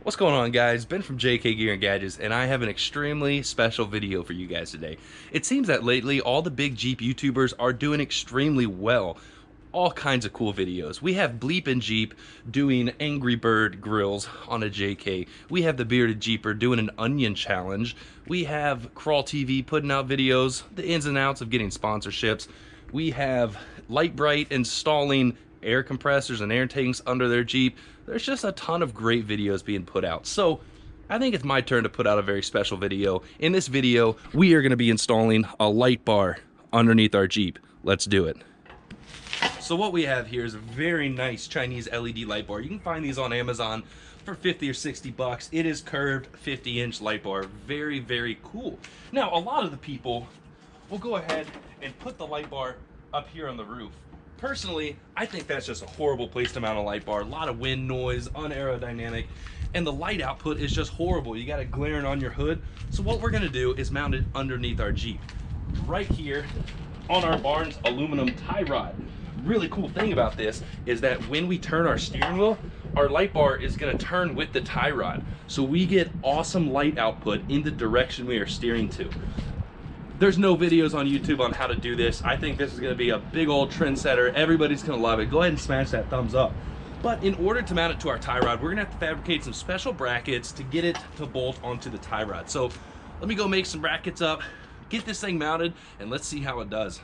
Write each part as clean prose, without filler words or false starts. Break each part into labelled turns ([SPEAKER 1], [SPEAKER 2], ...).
[SPEAKER 1] What's going on, guys? Ben from JKU and Gadgets, and I have an extremely special video for you guys today. It seems that lately all the big Jeep YouTubers are doing extremely well. All kinds of cool videos. We have Bleep and Jeep doing Angry Bird grills on a JK. We have the Bearded Jeeper doing an onion challenge. We have Crawl TV putting out videos, the ins and outs of getting sponsorships. We have Lightbar installing air compressors and air tanks under their Jeep. There's just a ton of great videos being put out. So I think it's my turn to put out a very special video. In this video, we are going to be installing a Lightbar underneath our Jeep. Let's do it. So what we have here is a very nice Chinese LED light bar. You can find these on Amazon for 50 or 60 bucks. It is curved 50-inch light bar. Very, very cool. Now, a lot of the people will go ahead and put the light bar up here on the roof. Personally, I think that's just a horrible place to mount a light bar. A lot of wind noise, unaerodynamic, and the light output is just horrible. You got it glaring on your hood. So what we're gonna do is mount it underneath our Jeep. Right here on our barn's aluminum tie rod. Really cool thing about this is that when we turn our steering wheel, our light bar is gonna turn with the tie rod. So we get awesome light output in the direction we are steering to. There's no videos on YouTube on how to do this. I think this is gonna be a big old trendsetter. Everybody's gonna love it. Go ahead and smash that thumbs up. But in order to mount it to our tie rod, we're gonna have to fabricate some special brackets to get it to bolt onto the tie rod. So let me go make some brackets up, get this thing mounted, and let's see how it does.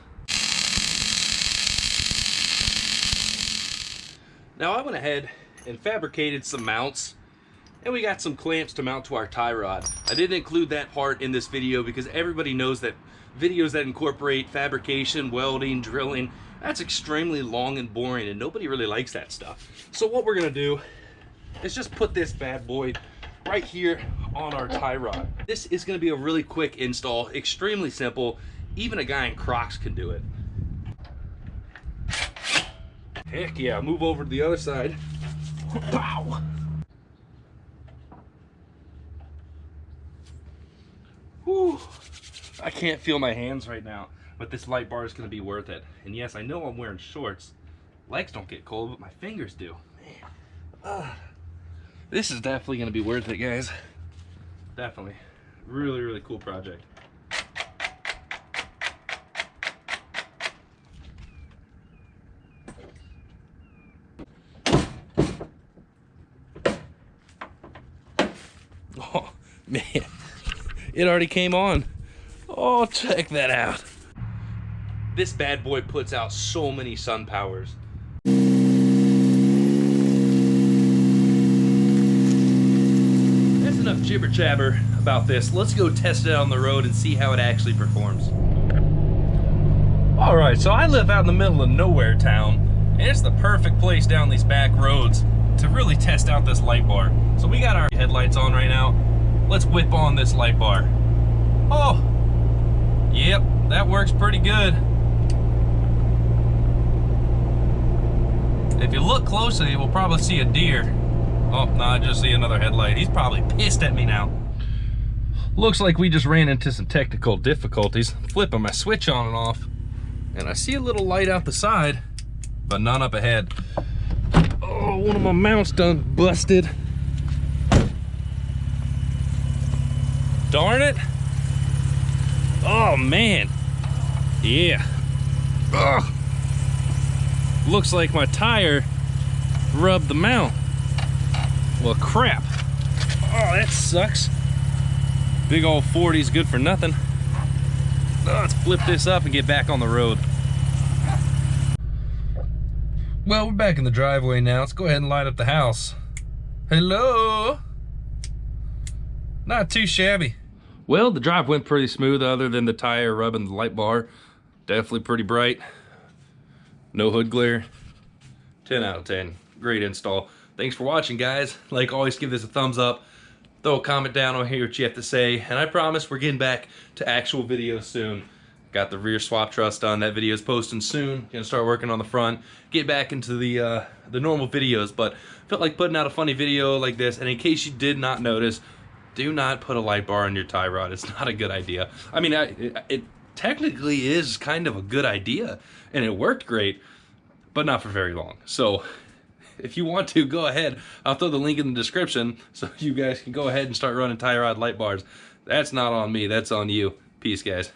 [SPEAKER 1] Now I went ahead and fabricated some mounts, and we got some clamps to mount to our tie rod. I didn't include that part in this video because everybody knows that videos that incorporate fabrication, welding, drilling, that's extremely long and boring, and nobody really likes that stuff. So what we're gonna do is just put this bad boy right here on our tie rod. This is gonna be a really quick install, extremely simple. Even a guy in Crocs can do it. Heck yeah, move over to the other side. Pow! Whew. I can't feel my hands right now, but this light bar is gonna be worth it. And yes, I know I'm wearing shorts. Legs don't get cold, but my fingers do. Man. This is definitely gonna be worth it, guys. Definitely. Really, really cool project. Oh, man, it already came on. Oh, check that out. This bad boy puts out so many sun powers. That's enough jibber jabber about this. Let's go test it on the road and see how it actually performs. All right, so I live out in the middle of nowhere town, and it's the perfect place down these back roads to really test out this light bar. So we got our headlights on right now. Let's whip on this light bar. Oh, yep, that works pretty good. If you look closely, we'll probably see a deer. Oh, no, I just see another headlight. He's probably pissed at me now. Looks like we just ran into some technical difficulties. Flipping my switch on and off, and I see a little light out the side, but none up ahead. Oh, one of my mounts done busted. Darn it. Oh, man. Yeah. Ugh. Looks like my tire rubbed the mount. Well, crap. Oh, that sucks. Big old 40's good for nothing. Oh, let's flip this up and get back on the road. Well, we're back in the driveway now. Let's go ahead and light up the house. Hello? Not too shabby. Well, the drive went pretty smooth other than the tire rubbing the light bar. Definitely pretty bright. No hood glare. 10 out of 10. Great install. Thanks for watching, guys. Like always, give this a thumbs up. Throw a comment down on hear what you have to say. And I promise we're getting back to actual videos soon. Got the rear swap truss done. That video is posting soon. Gonna start working on the front. Get back into the normal videos, but felt like putting out a funny video like this. And in case you did not notice, do not put a light bar on your tie rod. It's not a good idea. I mean, it technically is kind of a good idea, and it worked great, but not for very long. So if you want to, go ahead. I'll throw the link in the description so you guys can go ahead and start running tie rod light bars. That's not on me, that's on you. Peace, guys.